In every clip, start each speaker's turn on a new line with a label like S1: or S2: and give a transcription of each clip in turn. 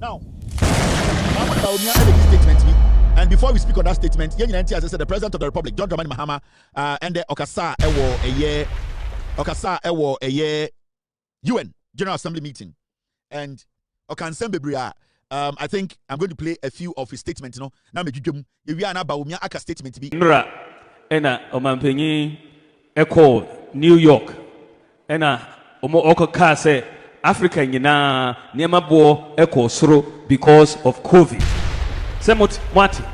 S1: Now, Mahamudu Bawumia made a statement, and before we speak on that statement, as I said, the President of the Republic, John Dramani Mahama, and the Okasa a year UN General Assembly meeting, and Okansen Bebria. I think I'm going to play a few of his statements. Now, we are now Bawumia aka statement to be.
S2: Ena omampenyi eko New York. Ena omo okoka se Africa nyina niema bo eko soro because of COVID. Se mwati.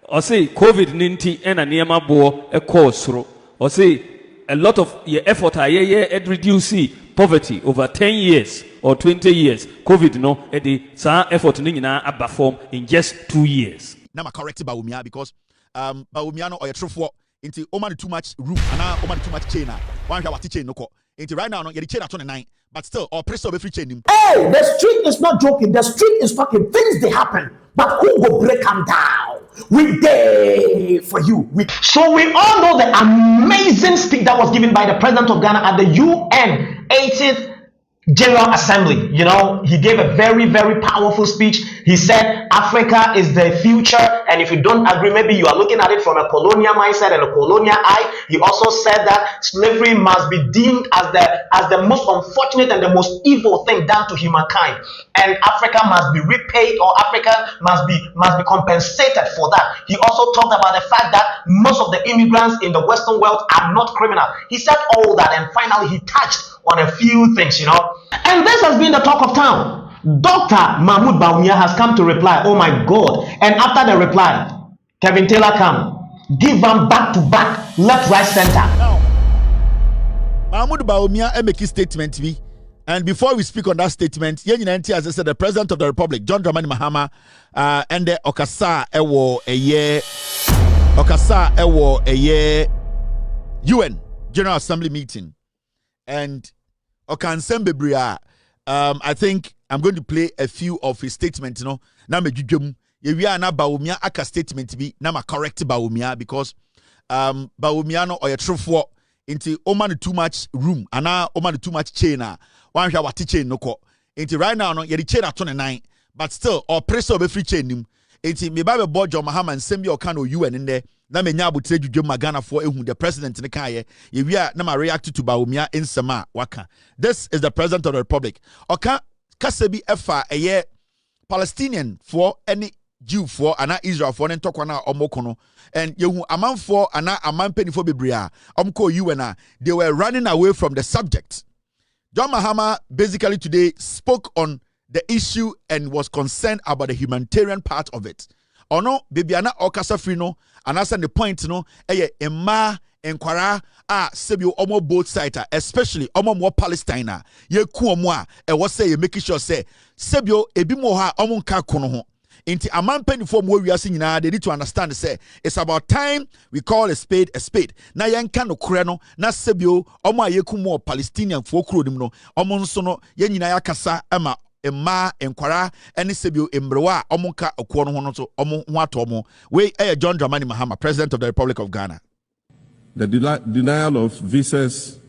S2: O say COVID ninti ena niema bo eko soro. O say a lot of your effort at reduce poverty over 10 years or 20 years. COVID no edi sa effort ni nyina abaform in just 2 years.
S1: Now I correct Bawumia because Bawumia no or your truth into Oman too much room and now Oman too much chain. One what chain no ko. Into right now no you chain at 29, but still or press over free chain him.
S3: Hey, the street is not joking. The street is talking. Things they happen, but who will break them down? We there for you. So we all know the amazing speech that was given by the President of Ghana at the UN 80th General Assembly. You know, he gave a very, very powerful speech. He said Africa is the future, and if you don't agree, maybe you are looking at it from a colonial mindset and a colonial eye. He also said that slavery must be deemed as the most unfortunate and the most evil thing done to humankind, and Africa must be repaid, or Africa must be compensated for that. He also talked about the fact that most of the immigrants in the Western world are not criminals. He said all that, and finally he touched on a few things, you know. And this has been the talk of town. Dr. Mahamudu Bawumia has come to reply. Oh my God. And after the reply, Kevin Taylor come. Give them back to back, left, right, center.
S1: Now, Mahamudu Bawumia make a statement. And before we speak on that statement, as I said, the President of the Republic, John Dramani Mahama, and the Okasa a year UN General Assembly meeting. And Okansen Bebria, I think I'm going to play a few of his statements. You know, now me jujum. We are now Bawumia aka statement to be now correct Bawumia because Bawumia no or your truth for into Oman too much room and now Oman too much chain. One shall what chain no ko. Into right now no you chain at 29, but still or press over free chain him. Into me Bible board John Mahama and send me or can UN in there. Na me nya abutre dwudwe magana for ehu the president ne kaye ye wi a na ma react to Bawumia in sama waka. This is the President of the Republic. Oka kasebi efa eye Palestinian for any Jew for ana Israel for ne ntokwa na omokono, and yehu aman for ana aman penifo bebria omko UN they were running away from the subject. John Mahama basically today spoke on the issue and was concerned about the humanitarian part of it. Ono baby ana okasa free no, and that's the point no eye emma enkwara sebio omo both side, especially omo more Palestine ye ku omo e wo say ye make sure say sebio ebi mo ha omo nka kono ho inti aman penifo mo wiase nyina they need to understand say it's about time we call a spade na yenka no kore no na sebio omo ayeku mo Palestinian fo kuro nim no omo nso no ye nyina yakasa ama Emma enkwara eni sebio embrewa omunka okuo no ho no so omo ho atomo we John Dramani Mahama, President of the Republic of Ghana.
S4: The denial of visas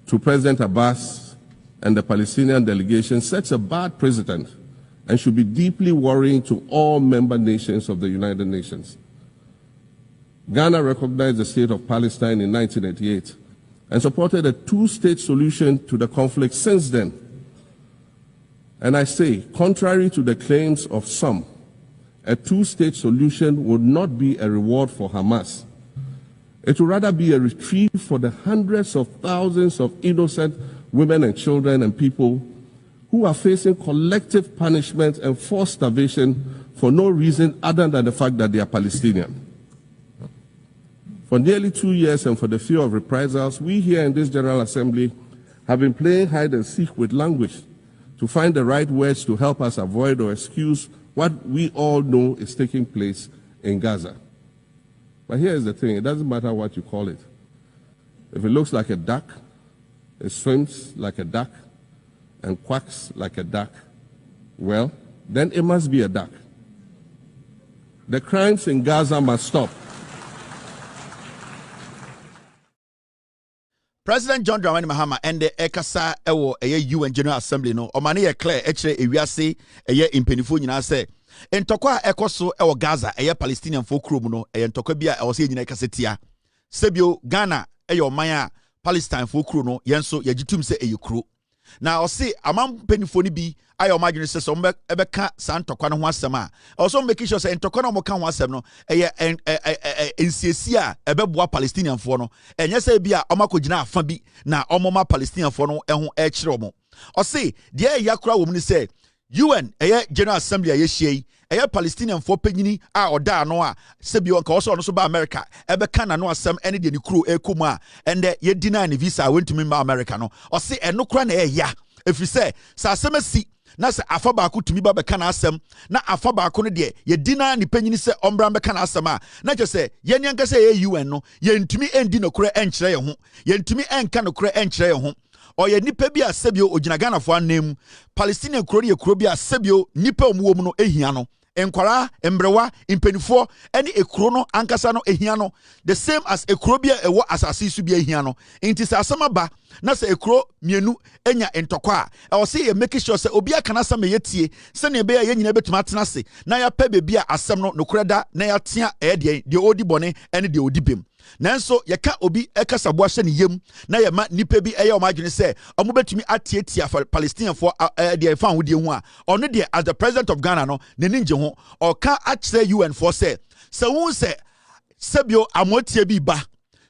S4: to President Abbas and the Palestinian delegation sets a bad precedent and should be deeply worrying to all member nations of the United Nations. Ghana recognized the state of Palestine in 1988 and supported a two-state solution to the conflict since then. And I say, contrary to the claims of some, a two-state solution would not be a reward for Hamas. It would rather be a reprieve for the hundreds of thousands of innocent women and children and people who are facing collective punishment and forced starvation for no reason other than the fact that they are Palestinian. For nearly 2 years and for the fear of reprisals, we here in this General Assembly have been playing hide and seek with language to find the right words to help us avoid or excuse what we all know is taking place in Gaza. But here's the thing, it doesn't matter what you call it. If it looks like a duck, it swims like a duck, and quacks like a duck, well, then it must be a duck. The crimes in Gaza must stop.
S1: President John Dramani Mahama and the Ekasa Ewo UN General Assembly no omani ye clear echere ewiase eye impenifo nyina se entokwa ekoso ewo Gaza eye Palestinian folk krom no eye ntokwa bia ewo se nyina kasetia sebio Ghana eye oman a Palestine folk krom no yenso yagitum se eye kro na osi amam penifo ni bi ayo omadwene se so ebeka san tokwa no ho asem a also make sure say ntokwa no mo ka ho asem no eye ensiesi a ebeboa Palestinian fo no enye se bi a omakogina afa bi na omoma Palestinian fo no eho e kire omo osi de yakura wo mu ni se UN eye General Assembly aye hie eye Palestinian fo panyini a oda no a se bi onka also no so ba America ebeka na no asem ene de ni kuro ekomu a ende ye deny ni visa wentumi ma America no osi eno kura na ya efise sa asemasi na se afa baako tumi ba beka na asem na afa baako no de ye dina ni panyini se ombra beka na asem a na je se ye nyanka se ye UN no ye ntumi endi no kura enkyere ye ho ye ntumi enka no kura enkyere ye ho oye nipa bi a sebio ogina Ghana fo anem Palestinian kuro ye kuro bi a sebio nipa omuwo mu no ehia no enkwara embrewa impenifo ene ekuro no ankasa no ehia no the same as ekuro bi ewo asase su bi ehia no inti sa asama ba na se ekuro mienu enya entokwa e o se ye make sure se obi aka na asama yetie se ne be ya nyina betuma tena se na ya pa bebi a asem no nokoreda na ya tea de odi bone ene de odi bem nanso yeka obi ekasabo ahye ne yem na ye ma nipa bi eye o madwene se omo betumi atietia Palestinian for de fa ho de hu a ono de as the president of Ghana no ne ninje ho o ka akire UN for se won se sebio amotie bi ba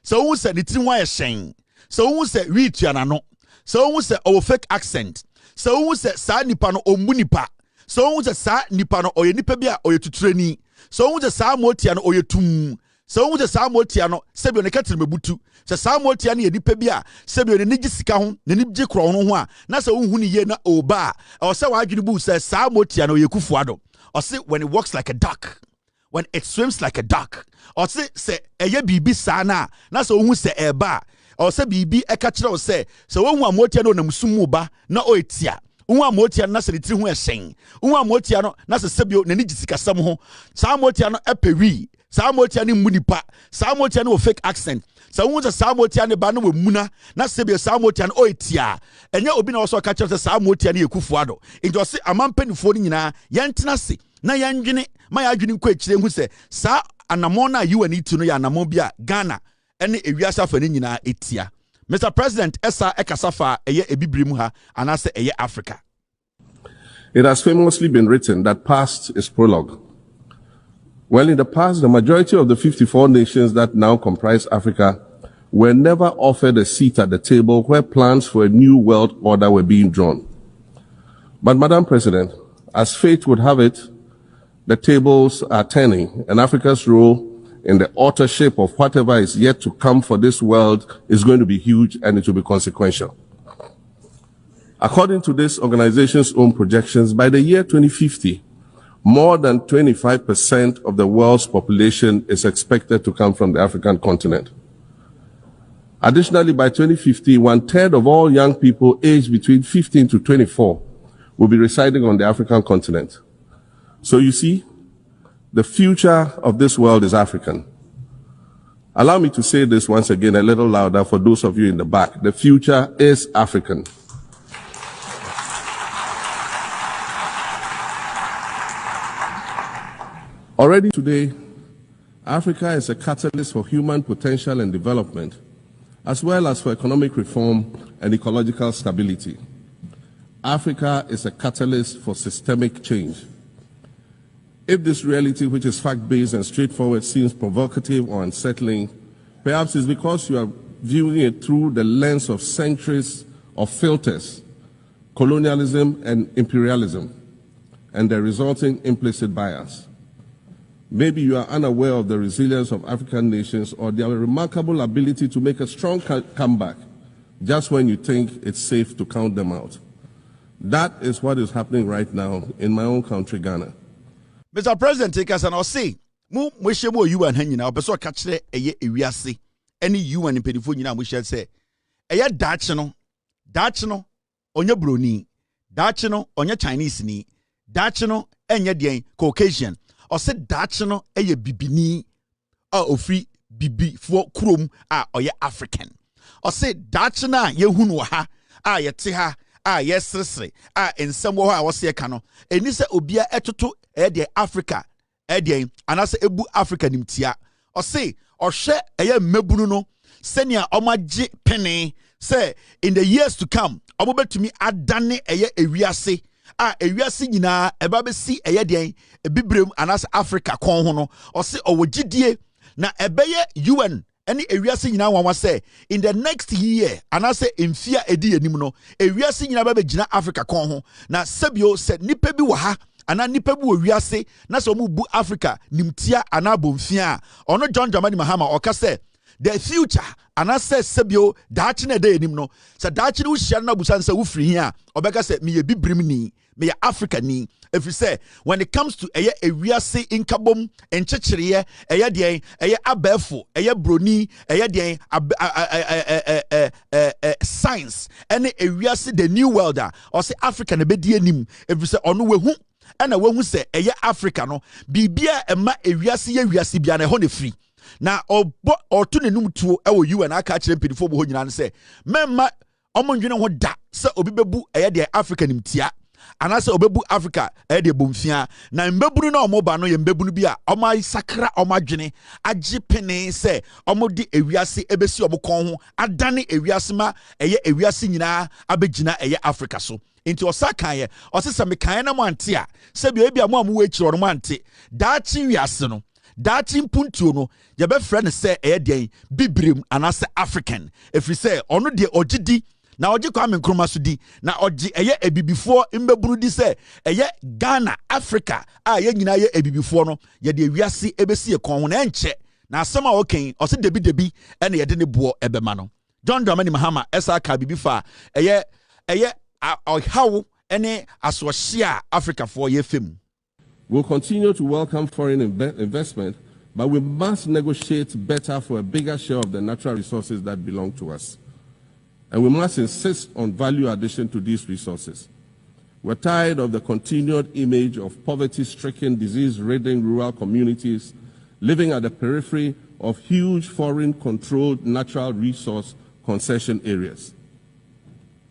S1: se won se ne tiri ho aye hyen se won se wiitua no se won se o fake accent se won se sa nipa no omu nipa se won se sa nipa no oye nipa bi a oye tuturani se won se sa amotie no oye tum so wo je Samueltia no sebio ne katire mebutu se Samueltia ne yedipa bi a sebio ne nigi sika ho ne nigi kro ho a na se wo hu ne ye na oba o se wa adwene bu se Samueltia no yekufu ado o se when it walks like a duck when it swims like a duck o se eye bibi sa na se wo hu se eba o se bibi e ka kire o se wo hu amotia no namsumu ba na o etia wo amotia na se tiri ho ehyen wo amotia no na se sebio ne nigi sika sam ho Samueltia no epewi Samueltia ni munipa Samueltia ni fake accent sa wonza Samueltia ni ba no muna na sebe Samueltia no oetia enye obi na so ka kire Samueltia ni ekufu ado nti o se amampanifo ni nyina yentena se na yandwene ma ya adwene kwa kire hu se sa anamon na UN itu no ya anamon bi a Ghana ene ewiasa fa ni nyina etia Mr. President esa ekasafa eye ebibrim ha anase eye Africa.
S4: It has famously been written that past is prologue. Well, in the past, the majority of the 54 nations that now comprise Africa were never offered a seat at the table where plans for a new world order were being drawn. But, Madam President, as fate would have it, the tables are turning, and Africa's role in the authorship of whatever is yet to come for this world is going to be huge, and it will be consequential. According to this organization's own projections, by the year 2050, more than 25% of the world's population is expected to come from the African continent. Additionally, by 2050, 1/3 of all young people aged between 15 to 24 will be residing on the African continent. So you see, the future of this world is African. Allow me to say this once again a little louder for those of you in the back. The future is African. Already today, Africa is a catalyst for human potential and development, as well as for economic reform and ecological stability. Africa is a catalyst for systemic change. If this reality, which is fact-based and straightforward, seems provocative or unsettling, perhaps it's because you are viewing it through the lens of centuries of filters, colonialism and imperialism, and the resulting implicit bias. Maybe you are unaware of the resilience of African nations or their remarkable ability to make a strong comeback just when you think it's safe to count them out. That is what is happening right now in my own country, Ghana.
S1: Mr. President, take us and I'll say, Mu Mwishemo UN Henina, Beso Catchere, Eye Ewiasi, any UN in Pedifuna, we shall say, Eye Dachino, Onya Bruni, Dachino, Onya Chinese ni, Dachino, Enya Dien, Caucasian. Or said Dachino eye bibini or free bibi for krum or ye African. ɔse daakye na yehu no ha a yɛte ha a yɛsresre a ensɛm wɔ hɔ a wɔse yɛka no eni sɛ obia ɛtoto ɛdeɛ Africa ɛdeɛ anase ebu Africa nimtia ɔse ɔhwɛ ɛyɛ mmabunu no sɛnea ɔmagye pene sɛ in the years to come ɔmobɛtumi adane ɛyɛ ewiase a ewiase nyinaa ɛba bɛsi ɛyɛ deɛ ebibrem anase Africa kɔn ho no ɔse ɔwɔ gyidie na ɛbɛyɛ UN any ewiase nyinaa wanwa sɛ in the next year anase mfia edi anim no ewiase nyinaa bɛbɛgyina Africa kɔn ho na sɛbio sɛ nipa bi wɔ ha ana nipa bi wɔ wiase na sɛ ɔmo bu Africa nimtia ana bomfia ɔno John Dramani Mahama ɔka sɛ the future anase sɛbio daakye na ɛda anim no sɛ daakye no hyia na busan sɛ wo firi hia ɔbɛka sɛ meyɛ bibrim ni meyɛ Africa ni ɛfiri sɛ when it comes to ɛyɛ ewiase nkabom nkyekyereɛ ɛyɛ deɛn ɛyɛ abɛɛfo ɛyɛ broni ɛyɛ deɛn science ɛne ewiase the new world a ɔsɛ Africa na bɛdi anim ɛfiri sɛ ɔno wehu ɛna wehu sɛ ɛyɛ Africa no biribia ɛma ewiase yɛ wiase bia na ɛhɔ ne firi na ɔto ne num tuo ɛwɔ UN aka kyerɛ mpedifo bo hɔ nyina ne sɛ mɛma ɔmo ndwene ho da sɛ obi bɛbu ɛyɛ deɛ Africa nimtia anase obebu Africa ɛyɛ deɛ bomfia na mbɛbunu na ɔmo ba no yɛ mbɛbunu bi a ɔmo asakra ɔmo adwene agye pene sɛ ɔmo di ewiase ebesi ɔmo kɔn ho adane ewiase ma ɛyɛ ewiase nyinaa abegyina ɛyɛ Africa so nti ɔsa kan yɛ ɔse sɛ mekan na mo ante a sɛ bi ebi a mo amu ekyiro no mo ante daakye wiase no daakye mpuntuo no yɛbɛfrɛ ne sɛ ɛyɛ deɛ bibrim anase African efiri sɛ ɔno deɛ ɔgyidi na ɔgye Kwame Nkrumah so di na ɔgye ɛyɛ ebibifoɔ mbɛbunu di sɛ ɛyɛ Ghana Africa a yɛ nyinaa yɛ ebibifoɔ no yɛde ewiase ebesi ekɔn ho na ɛnkyɛ na asɛm a ɔkɛn ɔse debi ɛna yɛde ne boɔ ɛbɛma no John Dramani Mahama ɛsa ka bibi fa ɛyɛ ɔhaw ɛne asoɔhye a Africafoɔ yɛ fam.
S4: We'll continue to welcome foreign investment, but we must negotiate better for a bigger share of the natural resources that belong to us. And we must insist on value addition to these resources. We're tired of the continued image of poverty-stricken, disease-ridden rural communities living at the periphery of huge foreign-controlled natural resource concession areas.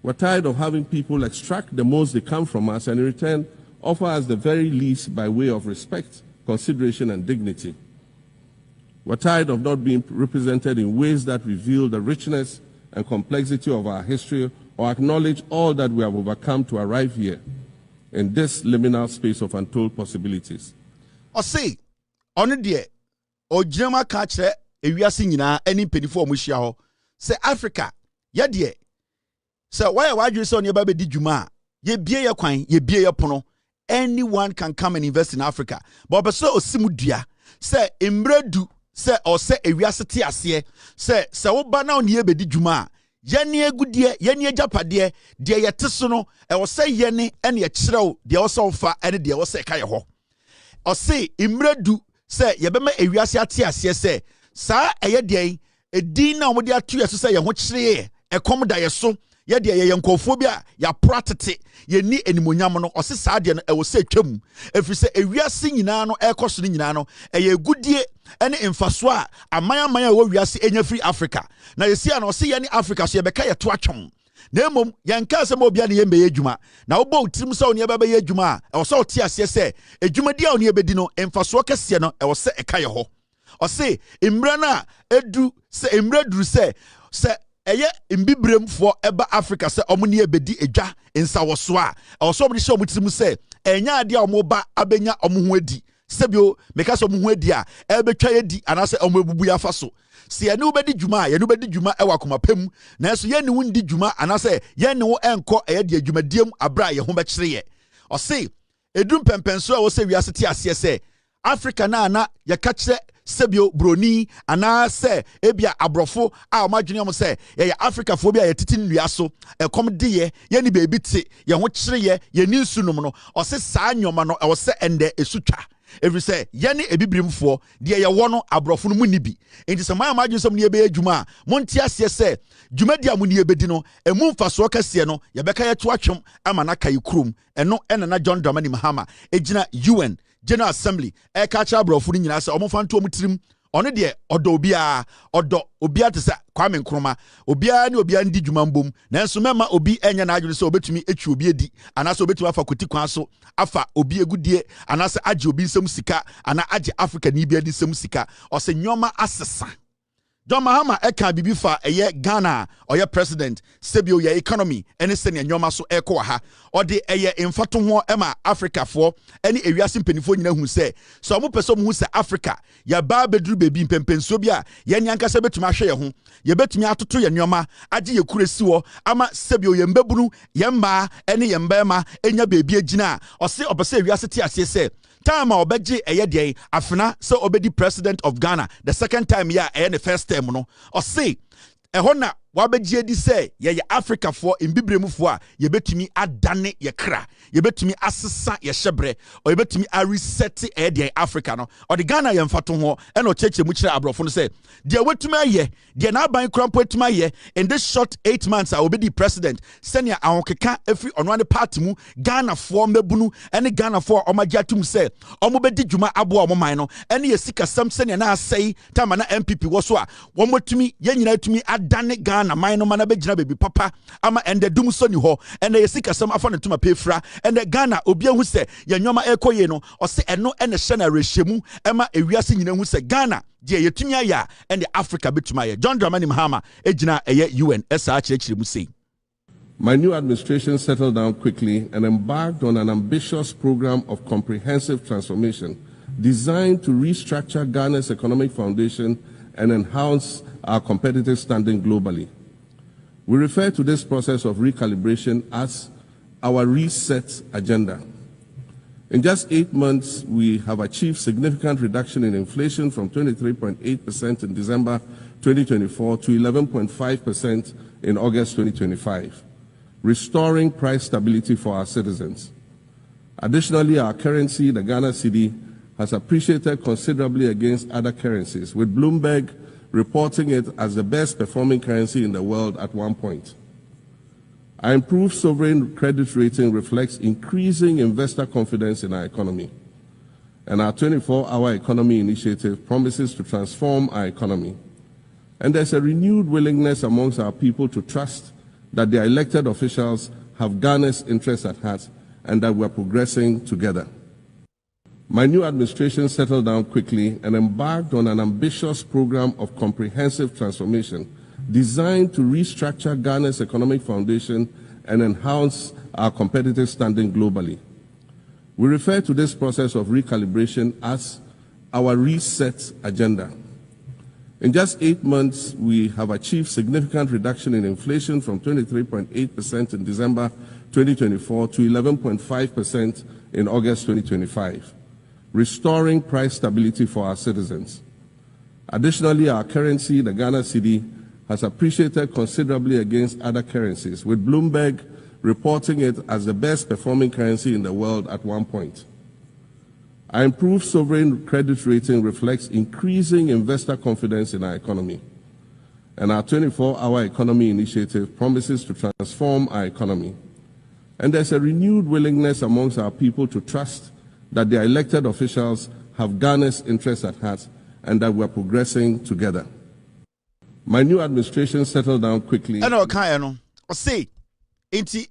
S4: We're tired of having people extract the most they can from us and in return offer us the very least by way of respect, consideration, and dignity. We're tired of not being represented in ways that reveal the richness and complexity of our history or acknowledge all that we have overcome to arrive here in this liminal space of untold possibilities.
S1: Ɔse ɔno deɛ ɔgyinama ka kyerɛ ewiase nyinaa ɛne mpanyinfoɔ ɔmo hyia hɔ sɛ Africa yɛdeɛ sɛ wɔyɛ wadwiri sɛ ɔno yɛba bɛdi dwuma a yɛbie yɛ kwan yɛbie yɛ pono anyone can come and invest in Africa but ɔbɛ sɛ osimu dua sɛ mmerɛdu sɛ ɔsɛ ewiase te aseɛ sɛ woba na ɔne yɛbɛdi dwuma a yɛne agudie yɛne agyapadeɛ deɛ yɛte so no ɛwɔ sɛ yɛne ɛne yɛkyerɛw deɛ ɔsɛ ɔfa ɛne deɛ ɔsɛ ka yɛ hɔ ɔse mmerɛdu sɛ yɛbɛma ewiase ate aseɛ sɛ saa ɛyɛ deɛ edin na ɔmode ato yɛ so sɛ yɛn ho kyerɛ ɛkɔm da yɛ so yɛdeɛ yɛyɛ nkɔfoɔ bi a yɛapora tete yɛni animonyam no ɔse saa deɛ no ɛwɔ sɛ twam ɛfiri sɛ ewiase nyinaa no ɛkɔ so no nyinaa no ɛyɛ agudie ɛne mfasoɔ a aman a ɛwɔ wiase ɛnya firi Africa na yɛsi a na ɔse yɛne Africa so yɛbɛka yɛto atwom na mmom yɛnka sɛ ma obia ne yɛmbɛyɛ adwuma na wobɔ wotirim sɛ ɔne yɛbɛbɛyɛ adwuma a ɛwɔ sɛ ɔte aseɛ sɛ adwumadi a ɔne yɛbɛdi no mfasoɔ kɛseɛ no ɛwɔ sɛ ɛka yɛ hɔ ɔse mmerɛ no a ɛdu sɛ mmerɛ duru sɛ ɛyɛ mbibremfoɔ ɛba Africa sɛ ɔmo ne yɛbɛdi edwa nsawɔso a ɛwɔ sɛ ɔmo de hyɛ ɔmo tirim sɛ ɛnya adeɛ a ɔmo ba abɛnya ɔmo ho adi sɛbio meka sɛ ɔmo ho adi a ɛbɛtwa yɛdi anaasɛ ɔmo ebubu yɛafa so si yɛne wo bɛdi dwuma a yɛne wo bɛdi dwuma ɛwɔ akoma pɛm nanso yɛne wo ndi dwuma anaasɛ yɛne wo ɛnkɔ ɛyɛ deɛ dwumadiem abra a yɛ ho bɛkyerɛ yɛ ɔse edum pɛmpɛnso a wɔsɛ wiase te aseɛ sɛ Africa na yɛka kyerɛ sɛbio broni anaasɛ ebia abrɔfo a ɔmadwene ɔmo sɛ yɛyɛ Africafoɔ bi a yɛtete nnua so ɛkɔm de yɛne beebi te yɛn ho kyerɛ yɛni nsu nom no ɔse saa nyɔma no ɛwɔ sɛ ɛndɛ esutwa ɛfiri sɛ yɛne ebibirimfoɔ deɛ yɛwɔ no abrɔfo no mu ni bi enti sɛ maa madwene sɛ mo ne yɛbɛyɛ adwuma a monte aseɛ sɛ dwumadi a mo ne yɛbɛdi no emu mfasoɔ kɛseɛ no yɛbɛka yɛto atwom ama na ka yɛ kurom ɛno ɛna na John Dramani Mahama egyina UN General Assembly ɛka kyerɛ abrɔfo no nyinaa sɛ ɔmo fa nto ɔmo tirim ɔno deɛ ɔdɔ obia te sɛ Kwame Nkrumah obia ne obia ndi dwuma mbom nanso mema obi enya na adwene sɛ obetumi etwi obi edi anaasɛ obetumi afa koti kwan so afa obi egudie anaasɛ agye obi nsɛm sika ana agye Africa ni bia di nsɛm sika ɔsɛ nyoma asesa. John Mahama eka bibi fa eye Ghana oye president sebio ye economy ene sene nyoma so eko ha ode eye emfato ho ema Africa fo ene ewiase mpanifo nyina hu se so mo pese mo hu se Africa ya ba beduru bebi mpempenso bi a ye nyanka se betumi ahwe ye ho ye betumi atoto ye nyoma age ye kuresi wo ama sebio ye mbabunu ye mba ene ye mbema enya bebi agina ose obese ewiase ti ase se time obeji eye dey afena so obedi president of Ghana the second time ya eye the first time no o say ehɔ na wabeji edi say ye Africa for imbibremu fo a ye betumi adane ye kra ye betumi asesa ye hyebre o ye betumi a reset eye dey Africa no o de Ghana ye mfato ho e no cheche mu kire abrofo no say de wetumi aye de na ban krampo etumi aye in this short 8 months a obedi president senia ahokeka efi ono ane party mu Ghana fo mabunu ene Ghana fo omagye atum say omo bedi dwuma abo omo man no ene ye sika sam senia na asai tama na MPP wo so a wo motumi ye nyina atumi adane Ghana man no mana begina baby papa ama ende dum so ni ho ende ye sika sam afa ne tuma pefra ende Ghana obi hu se ye nyoma ekoye no o se eno ene hye na rehemu ema ewiase nyina hu se Ghana je yetumi aya ende Africa betuma ye. John Dramani Mahama ejina eye UN esa chirechire mu sei.
S4: My new administration settled down quickly and embarked on an ambitious program of comprehensive transformation designed to restructure Ghana's economic foundation and enhance our competitive standing globally. We refer to this process of recalibration as our reset agenda. In just 8 months, we have achieved significant reduction in inflation from 23.8% in December 2024 to 11.5% in August 2025, restoring price stability for our citizens. Additionally, our currency, the Ghana cedi, has appreciated considerably against other currencies, with Bloomberg reporting it as the best performing currency in the world at one point. Our improved sovereign credit rating reflects increasing investor confidence in our economy. And our 24-hour economy initiative promises to transform our economy. And there's a renewed willingness amongst our people to trust that their elected officials have Ghana's interests at heart and that we're progressing together. My new administration settled down quickly and embarked on an ambitious program of comprehensive transformation designed to restructure Ghana's economic foundation and enhance our competitive standing globally. We refer to this process of recalibration as our reset agenda. In just 8 months, we have achieved significant reduction in inflation from 23.8% in December 2024 to 11.5% in August 2025, restoring price stability for our citizens. Additionally, our currency, the Ghana cedi, has appreciated considerably against other currencies, with Bloomberg reporting it as the best performing currency in the world at one point. Our improved sovereign credit rating reflects increasing investor confidence in our economy. And our 24-hour economy initiative promises to transform our economy. And there's a renewed willingness amongst our people to trust that their elected officials have Ghana's interests at heart and that we're progressing together. My new administration settled down quickly.
S1: And say, inti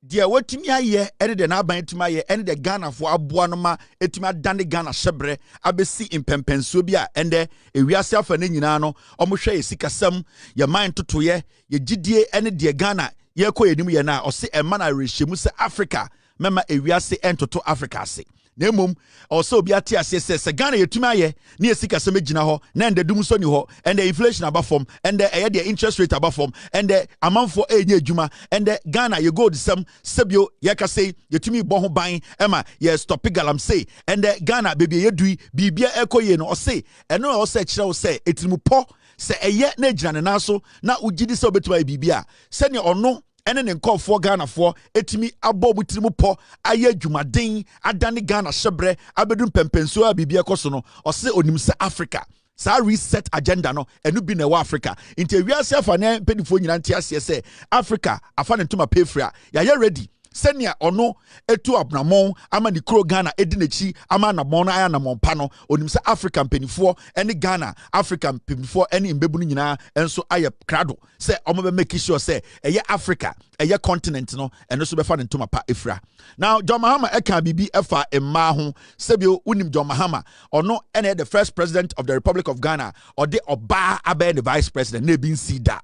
S1: dia watumi aye ene de na aban etumi aye ene de Ghana fo aboa no ma etumi adane Ghana hyebre abesi impempenso bi a ende ewiase afa na nyina no omohwe yesikasam ye man totoye ye gidie ene de Ghana ye kɔ yenim ye na ɔse ɛma na rehwemu se Africa mema ewiase entoto Africa ase. Na emom also obi ate ase se Ghana yetumi aye na yesika se megina ho na ende dum so ni ho ende inflation abafom ende eye de interest rate abafom ende amanfo enye adwuma ende Ghana ye gold sam sebio ye ka say yetumi bɔ ho ban ema ye stop galam say ende Ghana baby ye dui bibia ekoye no ɔse eno a ɔse kyerɛ wo se etirimu pɔ se eye na gyina ne naso na ugidi se obetuma bibia se ne ɔno ene ne nkɔfoɔ Ghana foɔ etimi abɔ mutirimu pɔ aye dwumaden adane Ghana hyebre abedum pempenso a bibia kɔso no ɔse onim se Africa sa reset agenda no enu bi na ɛwɔ Africa nti wiase afa ne penifo nyina nti ase se Africa afa ne ntoma pefra ya ready senia ono etu abnamon ama ni kro Ghana edinechi ama na bon aya na monpano onim se African penifo ene Ghana African penifo ene mbebu ni nyina enso aye krado se omo be make sure se eye Africa eye continent no eno so be fa ne ntoma pa efra. Now John Mahama eka bibi efa emma ho sebio unim John Mahama ono ene the first president of the Republic of Ghana or the oba abe the vice president na bin si da.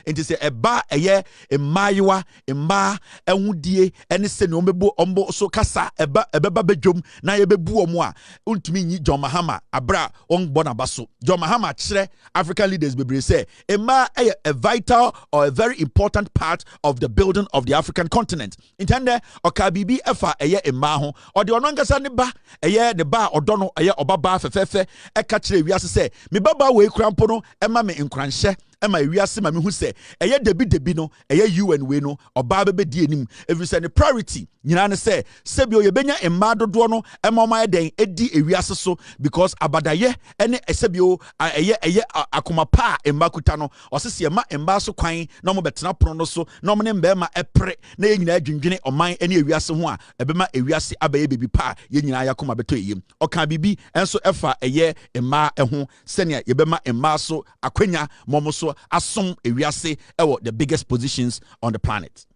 S1: Enti se eba eye emmayewa emma ehudie ene se ne ombo so kasa ebeba bedwom na ye bebu omo a untumi nyi John Mahama abra on bona baso. John Mahama kire African leaders bebre say emma a vital or a very important part of the building of the African continent. Intende okabibi efa eye emma ho or the onankasa ne ba eye ne ba odono eye obaba fefefe eka kire wiase se me baba we krampo no ema me nkranhye ema wiase ma me hu se eye debi no eye UN we no oba bebe di enim every say the priority nyina ne say sebio ye benya emma dodo no ema ma den edi ewiase so because abadaye ene sebio eye akoma pa emma kuta no osese ema emma so kwan na mo betena prono no so na mo ne mbema epre na ye nyina adwendwene oman ene ewiase ho a ebema ewiase abaye bebi pa ye nyina yakoma beto eyim oka bibi enso efa eye emma eho sene ye bema emma so akwanya momo so asom ewiase ewo the biggest positions on the planet.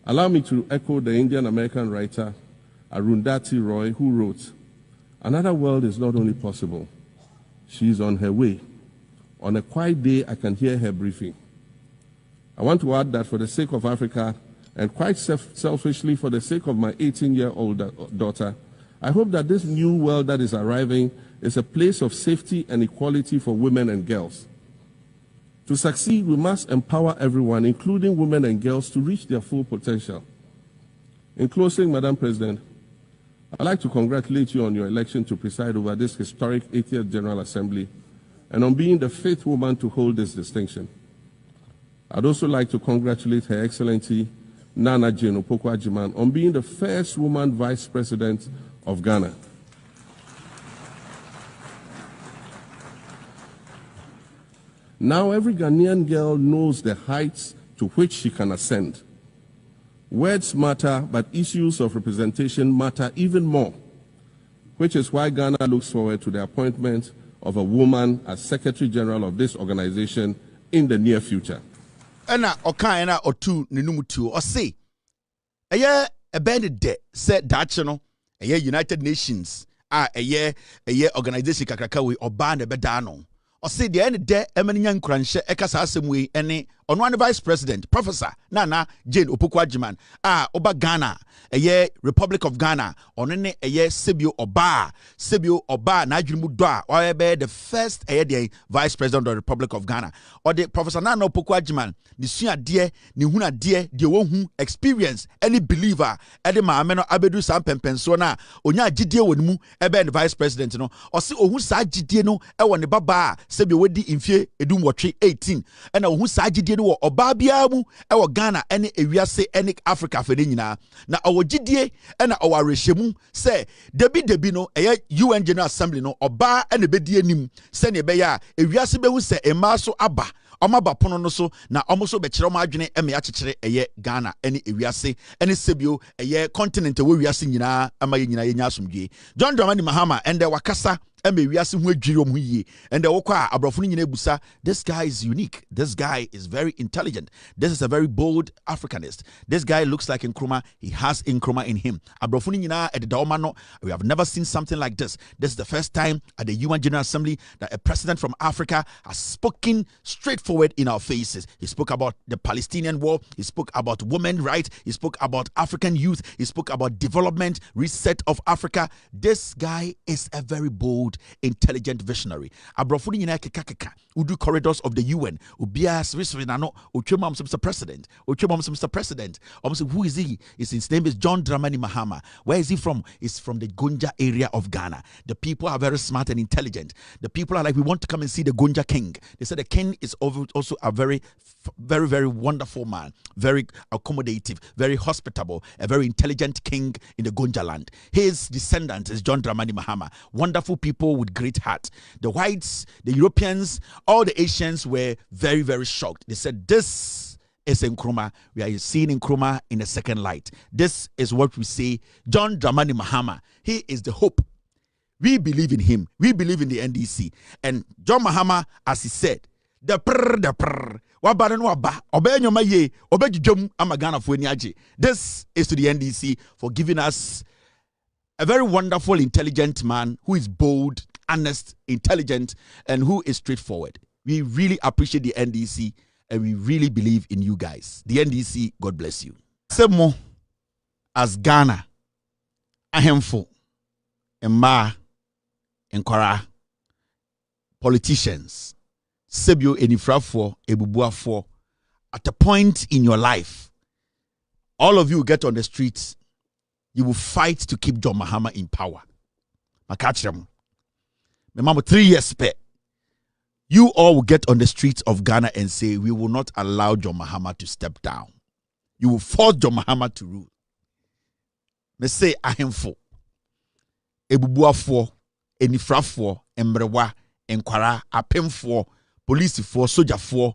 S4: Allow me to echo the Indian-American writer Arundhati Roy, who wrote, "Another world is not only possible, she is on her way. On a quiet day, I can hear her briefing." I want to add that for the sake of Africa, and quite selfishly for the sake of my 18-year-old daughter, I hope that this new world that is arriving is a place of safety and equality for women and girls. To succeed, we must empower everyone, including women and girls, to reach their full potential. In closing, Madam President, I'd like to congratulate you on your election to preside over this historic 80th General Assembly and on being the 5th woman to hold this distinction. I'd also like to congratulate Her Excellency Nana Jane Opoku-Agyeman on being the first woman Vice President of Ghana. Now every Ghanaian girl knows the heights to which she can ascend. Words matter, but issues of representation matter even more, which is why Ghana looks forward to the appointment of a woman as Secretary General of this organization in the near future.
S1: Ena oka ena otu ninumutu ose eye ebende de se dache no eye United Nations eye organization kakraka we oba na beda no ose de ene de emaninya nkranhye ekasa asemwe ene ono an Vice President Professor Nana Jane Opoku-Agyeman oba Ghana eye Republic of Ghana ono ne eye sebio oba na adwumu do a be the first eye the Vice President of the Republic of Ghana or the Professor Nana Opoku-Agyeman ni suade ni hunade de wohu experience any believer ede maame no abedu sam pempenso na onya agidie wonimu ebe the Vice President no ose ohu sa agidie no e wo ne baba sebio wodi mfie edum wotwe 18 ena ohu sa agidie no oba bia mu e wo Ghana ene ewiase ene Africa fede nyina na awogidie ena owarehemu se debi no eye UN General Assembly no oba ene bedi anim se ne be ya ewiase behu se ema so aba omaba pono no so na omoso be kire omadwene eme ya kekere eye Ghana ene ewiase ene sebio eye continent we wiase nyina ama ye nyina ye nya asomdwe. John Dramani Mahama ende wakasa eme wiase hu adwiri om yie ende wokwa abrofo no nyina ebusa, this guy is unique, this guy is very intelligent, this is a very bold Africanist, this guy looks like Nkrumah, he has Nkrumah in him. Abrofo no nyina ededawma no, we have never seen something like this. This is the first time at the UN General Assembly that a president from Africa has spoken straightforward in our faces. He spoke about the Palestinian war, he spoke about women's rights, he spoke about African youth, he spoke about development, reset of Africa. This guy is a very bold, intelligent visionary. Abrofo ni nyina keka udu corridors of the UN. Ubia srisri na no ochemam Mr. President. Mr. President. Who is he? His name is John Dramani Mahama. Where is he from? He's from the Gonja area of Ghana. The people are very smart and intelligent. The people are like, we want to come and see the Gonja king. They said the king is also a very wonderful man, very accommodative, very hospitable, a very intelligent king in the Gonja land. His descendant is John Dramani Mahama. Wonderful people with great heart. The whites, the Europeans, all the Asians were very, very shocked. They said, this is Nkrumah. We are seeing Nkrumah in a second light. This is what we say. John Dramani Mahama, he is the hope. We believe in him. We believe in the NDC. And John Mahama, as he said, the prrr. This is to the NDC for giving us a very wonderful, intelligent man who is bold, honest, intelligent, and who is straightforward. We really appreciate the NDC and we really believe in you guys. The NDC, God bless you. Semo as Ghana, ahemfo, Emma, Nkwara, politicians, Sebio enifrafo, ebubuafo, at a point in your life, all of you get on the streets, you will fight to keep John Mahama in power. Makachram. Remember 3 years pay. You all will get on the streets of Ghana and say, we will not allow John Mahama to step down. You will force John Mahama to rule. Me say ahemfo, ebubuafo, enifrafo, emrewa, enkwara, apemfo, policefor, sojafor,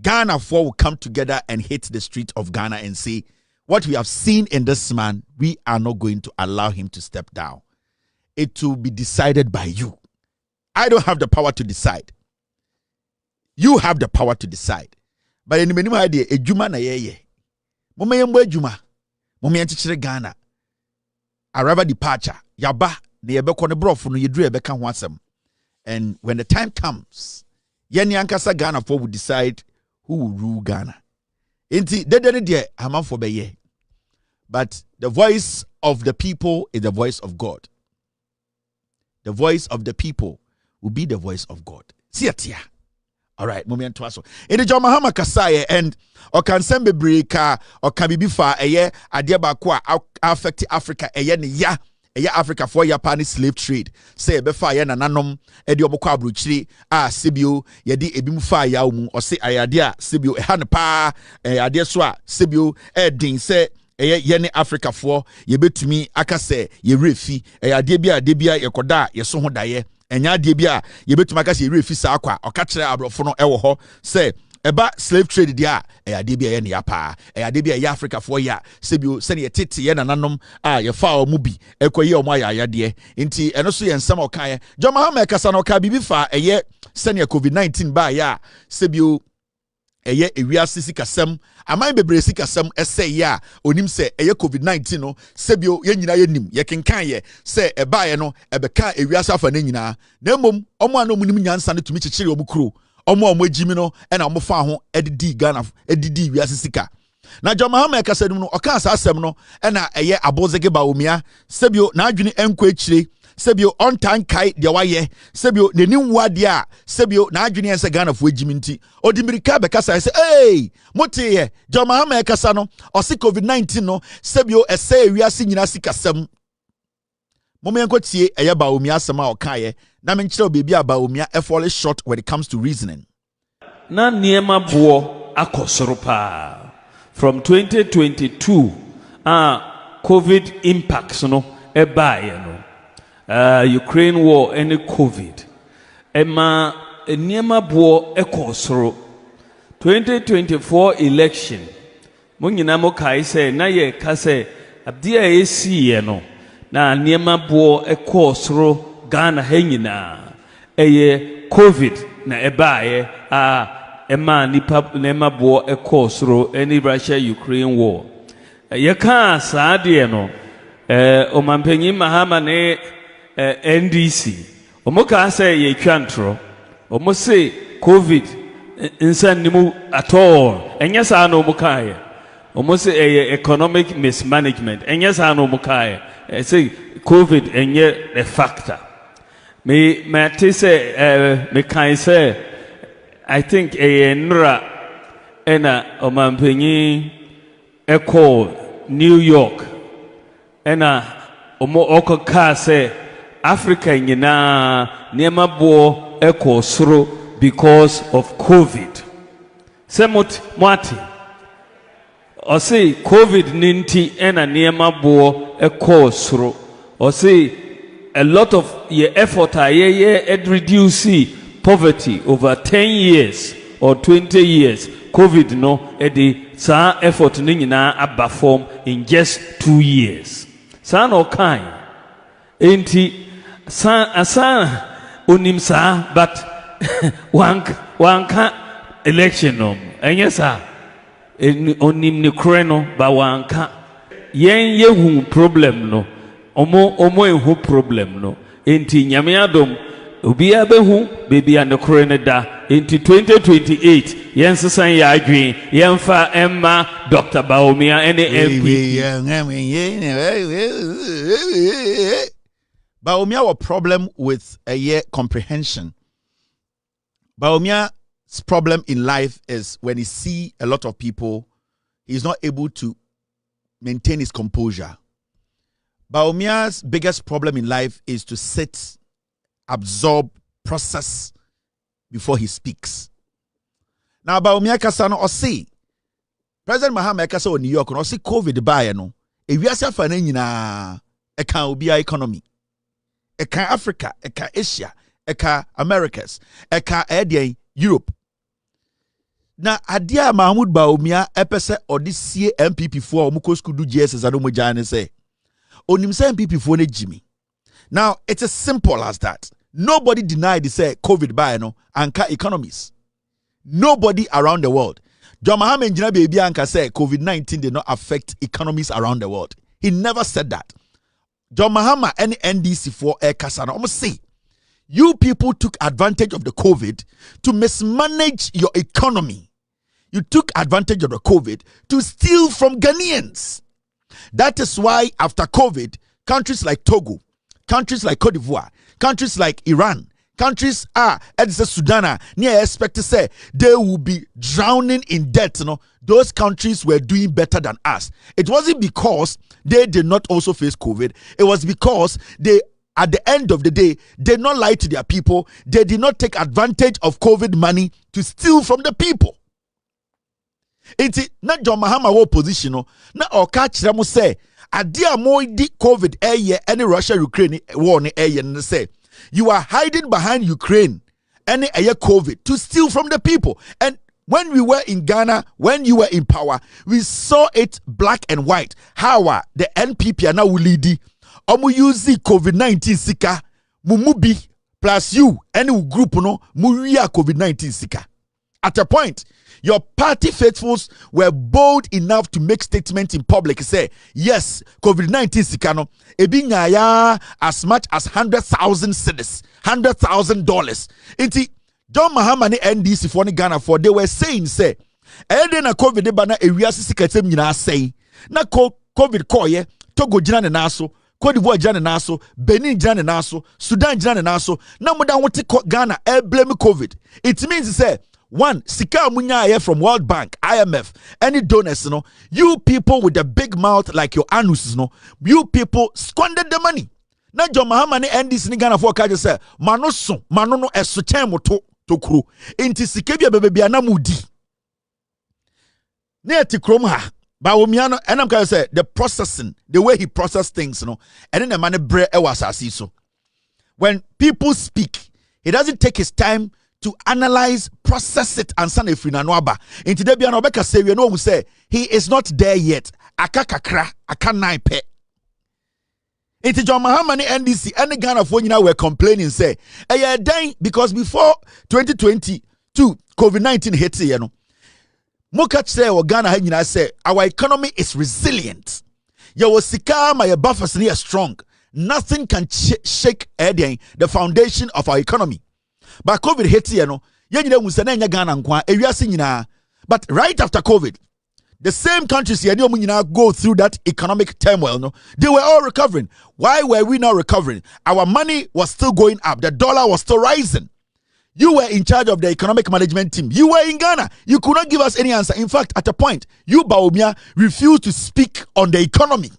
S1: Ghana-for will come together and hit the street of Ghana and say, what we have seen in this man, we are not going to allow him to step down. It will be decided by you. I don't have the power to decide. You have the power to decide. But in the minimum idea, a juma na ye. Mumeyembo juma. Mumeyantichire Ghana. Arrival departure. Yaba. Ne yebe kone brofu no yedru yebe kan wasem. And when the time comes, Yeni Ankasa Ghana for will decide who will rule Ghana. Inti dedene de haman for beye. But the voice of the people is the voice of God. The voice of the people will be the voice of God. Siatia. All right, moment to us. In the John Mahama Kasaye and or can send breaker or can be bifa eye adiaba kwa affect Africa eye ni ya Africa for Japanese slave trade. Say befa ye nananom edi obokwa abrochiri a sebio ye di ebimu fa ya umu or say ayadia sebio ehane pa ayadia so a sebio edin say ye ne Africa for ye betumi aka say ye refi ayadia bia ye koda ye so ho daye enya de bia ye betuma ka se refi sa akwa oka kire abrofo no ewo ho say eba slave trade dia ade bia ye ne apa ade bia ye Africa for ya sebio se ne tete ye nananom a ye fa o mu bi ekoye o mu ayade nti eno so ye nsam okan John Mahama kasa no ka bibi fa eye se ne COVID-19 ba ya sebio eye ewiase sikasem aman bebre sikasem ese ya onim se eye COVID-19 no sebio ye nyina ye nim ye kenkan ye se eba ye no ebeka ewiase afa na nyina na mom omo an omunim nyansa ne tumi chichiri omukuro omo agimi no e na omo fa ho edidi Ghana edidi wiase sika na John Mahama kasa dum no oka asa asem no e na eye Abozege Bawumia sebio na adwene enko echire sebio on time kai de waye sebio neni wade a sebio na adwene ense Ghana fo agimi nti odimirika be kasa say hey motiye John Mahama kasa no o se COVID-19 no sebio ese wiase nyina sikasem momenko tie eye Bawumia asema o kaye na menkyere obebi Bawumia e fall short when it comes to reasoning
S2: na niema bo akosoro pa from 2022 COVID impacts no e bae no Ukraine war and COVID ema niema bo ekosoro 2024 election mo nyina mo kai se na ye ka se abdia esi ye no na niema bo ekosoro Ghana henyina eye COVID na ebaye ema nipa niema bo ekosoro any Russia Ukraine war ye ka saade no omampanyi Mahama ne NDC omoka say ye twantro omo say COVID insan nimu at all enya sa no omoka ye omo say economic mismanagement enya sa no omoka ye say COVID enye a factor me say me kan say I think nra ena omampanyi New York ena omo okoka say Africa nyina niema bo ekosoro because of COVID. Semot mwati. O say COVID ninti ena niema bo ekosoro. O say a lot of your effort ye reduce poverty over 10 years. or 20 years COVID no edi sa effort ni nyina aba form in just 2 years sa no kind enti sa onim sa but wanka election no enye sa onim ni kure no ba wanka yen yehu problem no omo ehu problem no enti nyame adom obi abehu baby and kure ne da enti 2028 yen sesan ya adwen yen fa Emma Dr. Bawumia ene MP
S1: Bawumia was problem with a year comprehension. Bawumia's problem in life is when he see a lot of people, he's not able to maintain his composure. Bawumia's biggest problem in life is to sit, absorb, process before he speaks. Now Bawumia kasano osi President Mahama kasa o New York no osi COVID ba no ewiase afa na nyina eka obi economy eka Africa eka Asia eka Americas eka Europe. Na adia Mahamudu Bawumia epese odisie MPP for omuko school do GSS ado mojane say onim say MPP for ne Jimmy. Now it's as simple as that. Nobody denied say COVID by no anka economies. Nobody around the world. John Mahama Njina baby anka say COVID-19 did not affect economies around the world. He never said that. John Mahama and NDC for Air Kasana almost say you people took advantage of the COVID to mismanage your economy. You took advantage of the COVID to steal from Ghanaians. That is why after COVID, countries like Togo, countries like Cote d'Ivoire, countries like Iran, countries Sudan, near expect to say they will be drowning in debt. You know, those countries were doing better than us. It wasn't because they did not also face COVID. It was because they, at the end of the day, did not lie to their people. They did not take advantage of COVID money to steal from the people. It's not John Mahama war position. Na catch them say adia mo di COVID any Russia Ukraine war ni and say you are hiding behind Ukraine any COVID to steal from the people. And when we were in Ghana, when you were in power, we saw it black and white. How the NPP are now leading. Omu use COVID-19 sika mumubi plus you any group no muya COVID-19 sika. At a point, your party faithfuls were bold enough to make statements in public. Say, yes, COVID-19 sikano, ebinyaya as much as 100,000 cedis, $100,000. Inti, John Mahama ni NDC for ni Ghana for, they were saying, say, na COVID bana ewiase sikatem nyina say, na COVID koye, Togo jina ne naso, Cote d'Ivoire jina ne naso, Benin jina ne naso, Sudan jina ne naso, na muda wote Ghana, blame COVID. It means, say, one, sika munya from World Bank, IMF, any donors, you people with a big mouth like your anus, you people squandered the money. Na John Mahama ni NDC ni Ghana for kaje say, manono esochemo to kru. Inti sikebia bebe anamudi. Ne ati krom ha. Bawumia and I'm gonna say the processing, the way he processed things, and then the money bre ewasasi so. When people speak, he doesn't take his time to analyze, process it, and send a free nanwaba. In today, be an obeka say we know who say he is not there yet. Akakakra, akanaipe. In John Mahama NDC, any Ghana for you were complaining say, "Hey, dying because before 2022 COVID-19 hit you know." Mokach say or Ghana had say our economy is resilient. Your sika my buffers near strong. Nothing can shake the foundation of our economy. But COVID hit but right after COVID, the same countries go through that economic turmoil. No, they were all recovering. Why were we not recovering? Our money was still going up. The dollar was still rising. You were in charge of the economic management team. You were in Ghana. You could not give us any answer. In fact, at a point, you, Bawumia, refused to speak on the economy.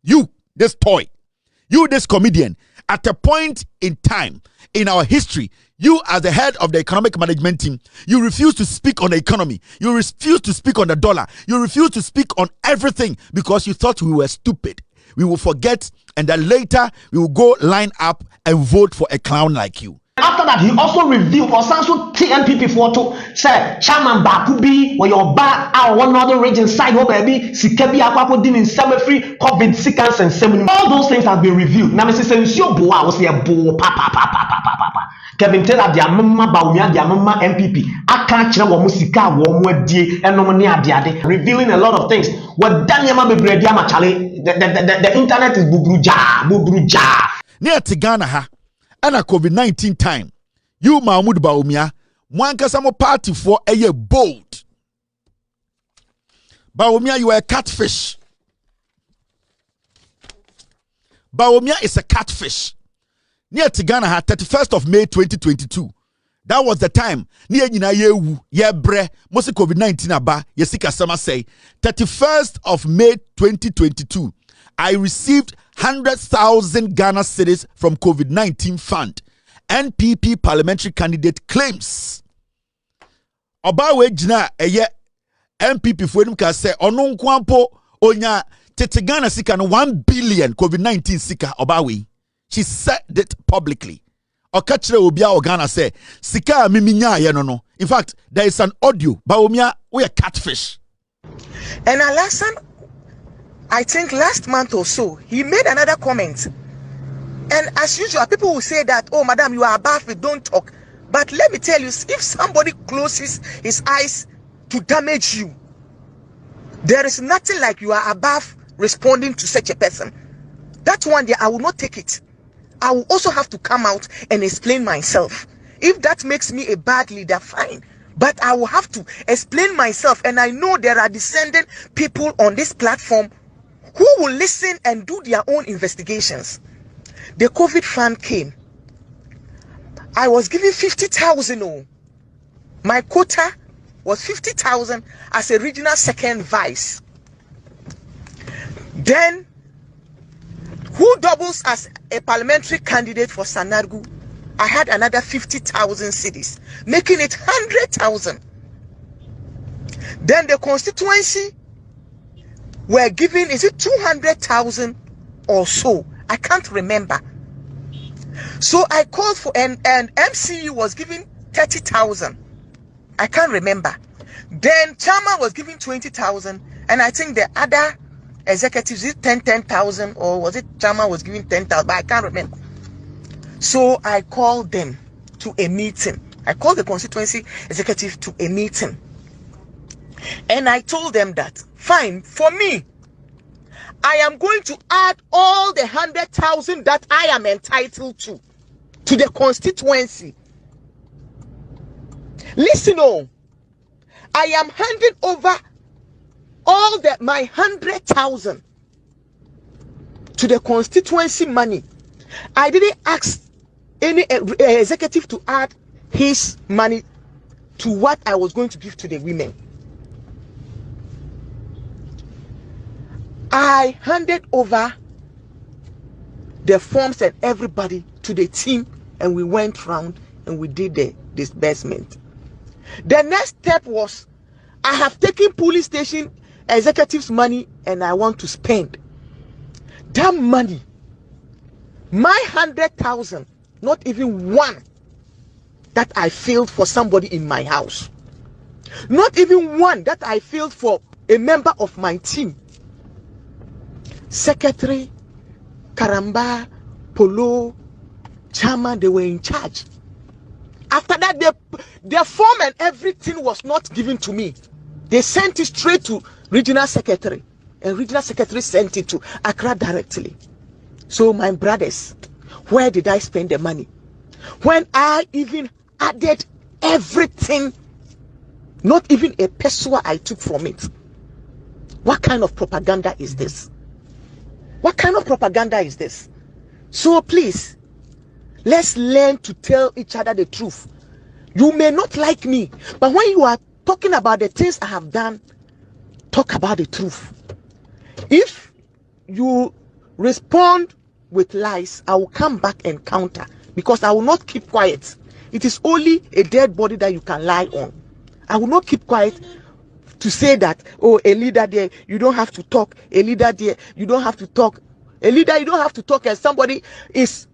S1: You, this toy. You, this comedian. At a point in time in our history, you, as the head of the economic management team, you refuse to speak on the economy. You refuse to speak on the dollar. You refuse to speak on everything because you thought we were stupid. We will forget, and then later we will go line up and vote for a clown like you.
S3: After that, he also revealed or also TNPP photo said Chairman Bakubi or your bar our one other region side where baby Sikebi Akwapo din in summer free COVID sickness and seven. All those things have been revealed. Now, Mr. Sensio Boa was here bo pa. Kevin Taylor, their Mama Bawumia, their Mama MPP. I can't tell what Musika, what die, and no money adiade, revealing a lot of things. What Daniel Mabebrediama Chale, the internet is bubruja.
S1: Near Tigana ha. And a COVID-19 time, you Mahamudu Bawumia, Mwankasamo party for a year bold. Bawumia, you are a catfish. Bawumia is a catfish. Near Tigana, 31st of May 2022. That was the time. Near Nina Yewu, Yebre, Mosi COVID-19 aba, Yesika Sama say, 31st of May 2022. I received 100,000 Ghana cedis from COVID-19 fund. NPP parliamentary candidate claims. Obawe jina eye NPP fuenum ka say ono nkwampo onya tete Ghana sika no 1 billion COVID-19 sika Obawe. She said it publicly. Okachire obia o Ghana say sika miminya ye no. In fact, there is an audio. Bawumia we a catfish.
S5: And Alasan, I think last month or so, he made another comment. And as usual, people will say that, oh, madam, you are above it, don't talk. But let me tell you, if somebody closes his eyes to damage you, there is nothing like you are above responding to such a person. That one day, I will not take it. I will also have to come out and explain myself. If that makes me a bad leader, fine. But I will have to explain myself. And I know there are descendant people on this platform who will listen and do their own investigations. The COVID fund came. I was given 50,000. Oh. My quota was 50,000 as a regional second vice. Then, who doubles as a parliamentary candidate for Sanargu? I had another 50,000 cedis, making it 100,000. Then the constituency were given, is it 200,000 or so? I can't remember. So I called for, and MCU was given 30,000. I can't remember. Then Chama was given 20,000, and I think the other executives is 10,000, or was it Chama was giving 10,000? But I can't remember. So I called them to a meeting. I called the constituency executive to a meeting, and I told them that fine for me, I am going to add all the 100,000 that I am entitled to the constituency. Listen, oh, I am handing over all my 100,000 to the constituency money. I didn't ask any executive to add his money to what I was going to give to the women. I handed over the forms and everybody to the team, and we went round and we did the disbursement. The next step was, I have taken police station executives' money and I want to spend that money. My 100,000, not even one that I filled for somebody in my house, not even one that I filled for a member of my team. Secretary, Karamba, Polo, Chama, they were in charge. After that, the form and everything was not given to me. They sent it straight to regional secretary, and regional secretary sent it to Accra directly. So my brothers, where did I spend the money? When I even added everything, not even a peso I took from it. What kind of propaganda is this? What kind of propaganda is this? So please, let's learn to tell each other the truth. You may not like me, but when you are talking about the things I have done, talk about the truth. If you respond with lies, I will come back and counter, because I will not keep quiet. It is only a dead body that you can lie on. I will not keep quiet to say that, oh, a leader there, you don't have to talk. A leader there, you don't have to talk. A leader, you don't have to talk, and somebody is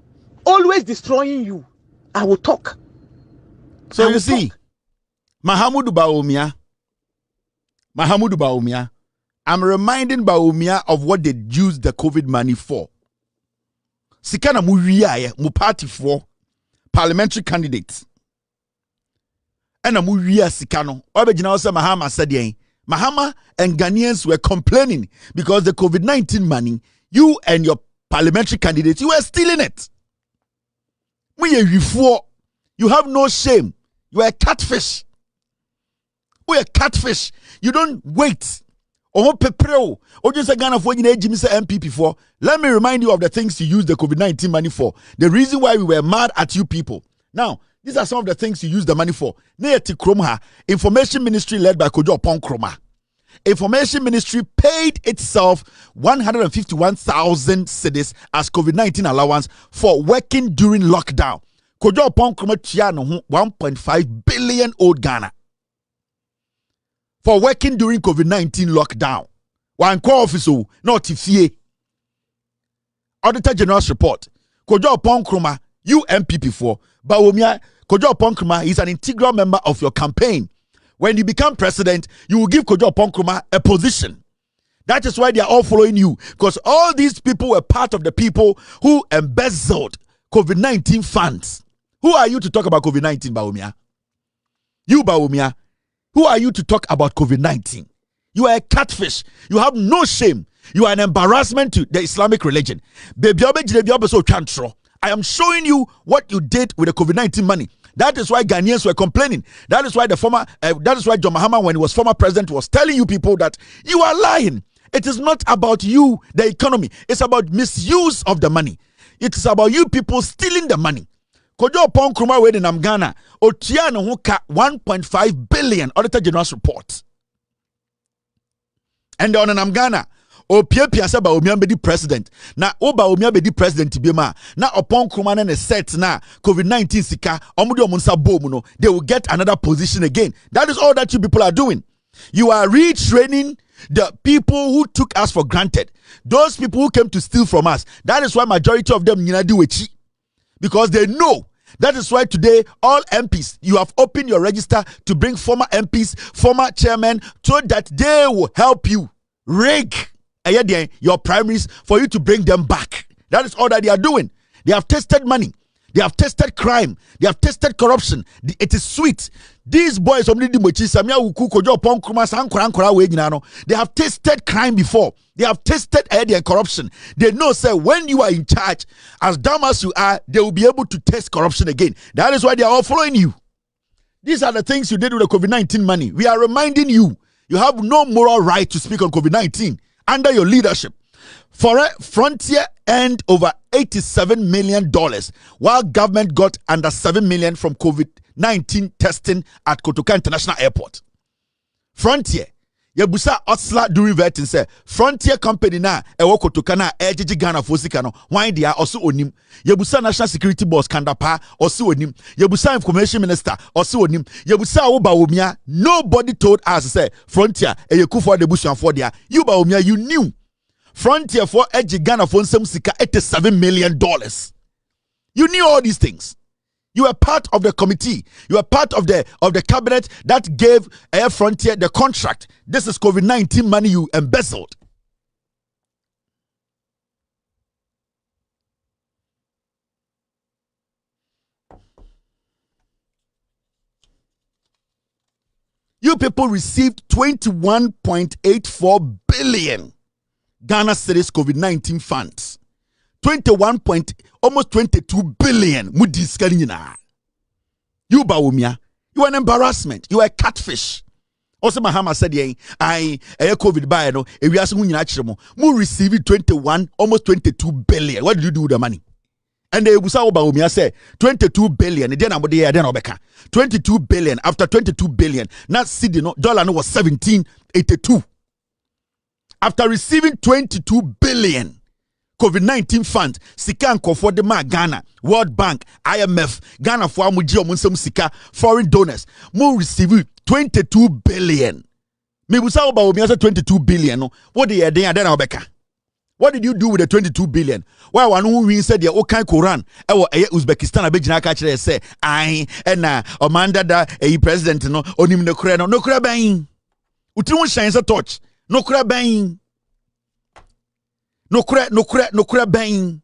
S5: always destroying you. I will talk.
S1: So you see, Mahamudu Bawumia, I'm reminding Bawumia of what they used the COVID money for. Sikana mu party for parliamentary candidates. And mu sikano. Obejina say Mahama said Mahama and Ghanaians were complaining because the COVID-19 money, you and your parliamentary candidates, you were stealing it. You have no shame. You are a catfish. We are catfish. You don't wait. Let me remind you of the things you used the COVID-19 money for. The reason why we were mad at you people. Now, these are some of the things you use the money for. Information Ministry led by Kojo Ponkroma. Information Ministry paid itself 151,000 cedis as COVID-19 allowance for working during lockdown. Kojo Ponkroma Chiano 1.5 billion old Ghana for working during COVID-19 lockdown. One call officer, not TFA. Auditor General's report. Kojo Ponkroma, you MPP for Bawumia. Kojo Ponkroma is an integral member of your campaign. When you become president, you will give Kojo Ponkroma a position. That is why they are all following you. Because all these people were part of the people who embezzled COVID-19 funds. Who are you to talk about COVID-19, Bawumia? You, Bawumia, who are you to talk about COVID-19? You are a catfish. You have no shame. You are an embarrassment to the Islamic religion. I am showing you what you did with the COVID-19 money. That is why Ghanaians were complaining. That is why John Mahama, when he was former president, was telling you people that you are lying. It is not about you, the economy. It's about misuse of the money. It is about you people stealing the money. Kojo Ponkroma we in Ghana, Otiano Huka 1.5 billion Auditor General's report. And on an Ghana, Opia say Bawumia be the president. Na Bawumia be the president bima. Na upon Kruma na set na COVID-19 sika omudi omunsa bomu no. They will get another position again. That is all that you people are doing. You are retraining the people who took us for granted. Those people who came to steal from us. That is why majority of them do wechi. Because they know. That is why today all MPs, you have opened your register to bring former MPs, former chairmen, so that they will help you rig your primaries for you to bring them back. That is all that they are doing. They have tested money. They have tested crime. They have tested corruption. It is sweet. These boys, they have tested crime before. They have tested corruption. They know, sir, when you are in charge, as dumb as you are, they will be able to test corruption again. That is why they are all following you. These are the things you did with the COVID-19 money. We are reminding you, you have no moral right to speak on COVID-19 under your leadership. Frontier earned over $87 million, while government got under $7 million from COVID-19 testing at Kotoka International Airport. Frontier, Yabusa Osla during vetting say Frontier company na ewo Kotoka na ejiji Ghana fosika no why they are also onim. Yabusa National Security Boss Kandapa also onim. Yabusa Information Minister also onim. Yabusa Bawumia. Nobody told us say Frontier eyekufu de busuan for there. You Bawumia, you knew. Frontier for Edge Ghana for sika $87 million. You knew all these things. You were part of the committee. You were part of the cabinet that gave Air Frontier the contract. This is COVID-19 money you embezzled. You people received 21.84 billion Ghana cedis COVID-19 funds. almost 22 billion. You Bawumia, you are an embarrassment. You are a catfish. Also Mahama said, I COVID buy no. If you ask me, you receive 21, almost 22 billion. What did you do with the money? And they Busa Bawumia say 22 billion. Then I'm there. Then 22 billion. After 22 billion, not cedi no dollar no was 1782. After receiving 22 billion COVID-19 funds, Sika for the Ghana, World Bank, IMF, Ghana for Amuji Omunsum Sika, foreign donors, more receive 22 billion. Me busa Bawumia say 22 billion. No, what they are then Obeka? What did you do with the 22 billion? Why one who win said the okay Quran? Uzbekistan abejina ka kire say ai na omanda da president no onim no kura ban. Uti won shine say touch. No kura ban. No kura ban.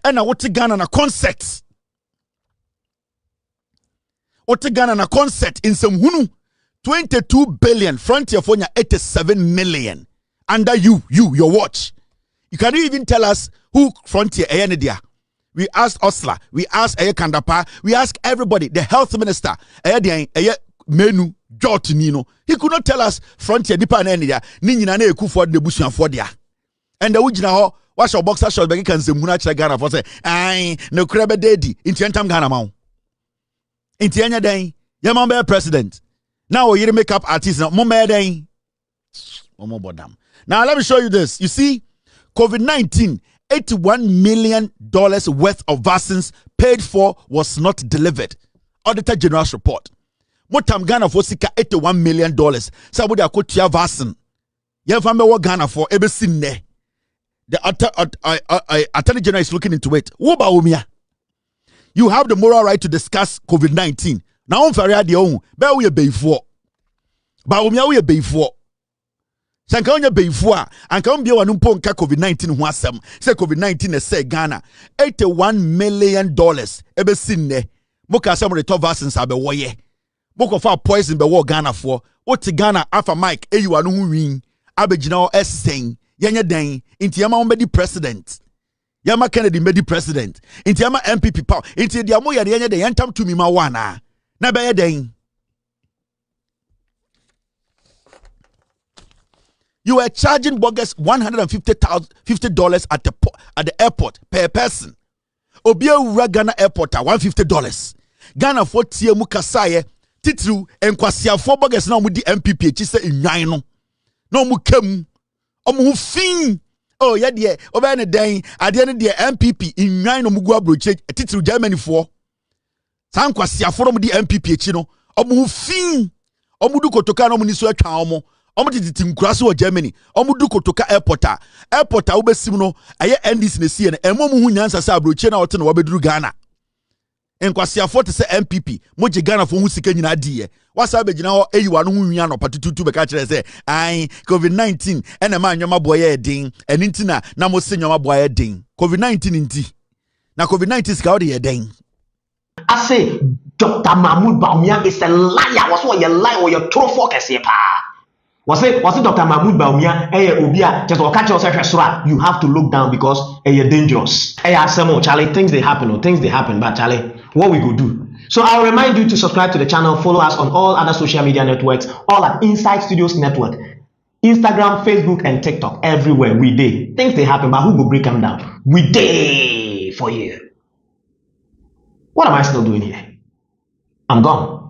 S1: And what Ghana na concert. What Ghana na concert in some hunu 22 billion frontier for 87 million under your watch. You cannot even tell us who frontier Nidia. We asked Osla, we asked Kandapa, we asked everybody, the health minister, menu Jot Nino. He could not tell us frontier Nipa Nidia, Nina Neku for the Bushan for dia. And the Ujina, what's your boxer shot back and Zemuna Ghana for say, I no crabbe daddy, in Tiantam Ghana Mount. In Tianya Day, Yamamba president. Now you make up artists now, Mumba Day. Now let me show you this. You see, COVID-19, $81 million worth of vaccines paid for was not delivered. Auditor General's report. Motam Ghana for sika $81 million. Somebody a kotia vaccine. Yefambe wa Ghana for ebe sinne. The Attorney General is looking into it. Wo Bawumia. You have the moral right to discuss COVID-19. Now on Faria de own. Be we be for. Bawumia we be for. Sanka onye beifua anka ombia wanumpo nka COVID-19 ho asem say COVID-19 say Ghana $81 million ebe sinne moka asem return vaccines abewoye moko fa poison be wo Ghana for oti Ghana afa Mike eyiwa no hu win abegina o esen yenye den inti yama ombedi president yama Kennedy medi president inti yama MPP power inti dia mo yade yenye den yentam tumi ma wana na be ye den. You were charging bogus $150 at the airport per person. Obia Ghana airport at $150. Ghana for tie mukasaye titru enkwasiafo for bogus na mudi MPP chi se enwan no. No mu kam. Omu fin. Oh yeah de oba ne den ade ne de MPP enwan no mugu abroche titru Germany for. San kwasiafo no mudi MPP chi no. Omu fin. Omu du kotoka no mu ni so atwa omo. Omutiti nkurase wo Germany omudu kotoka airport a wobesim no aye NDC ne sie ne emomu hu nyansa sa abroche na wote no wabeduru Ghana enkwase afo te se MPP moje Ghana fo hu sika nyina die wasa begina ho eyiwa no hu nwia no patututu be ka kire se ai COVID-19 ena ma anwoma boye edin eni ntina na mo se nwoma boye edin COVID-19 nti na COVID-19 ska wo de edin.
S3: I say Dr. Mahamudu Bawumia is a liar. Was what you lie or you throw focus here pa. Was it Dr. Mahamudu Bawumia? Obia just catch yourself. You have to look down because you're dangerous. Charlie, things they happen, but Charlie, what we go do? So I'll remind you to subscribe to the channel, follow us on all other social media networks, all at Inside Studios Network, Instagram, Facebook, and TikTok. Everywhere we day. Things they happen, but who will break them down? We day for you. What am I still doing here? I'm gone.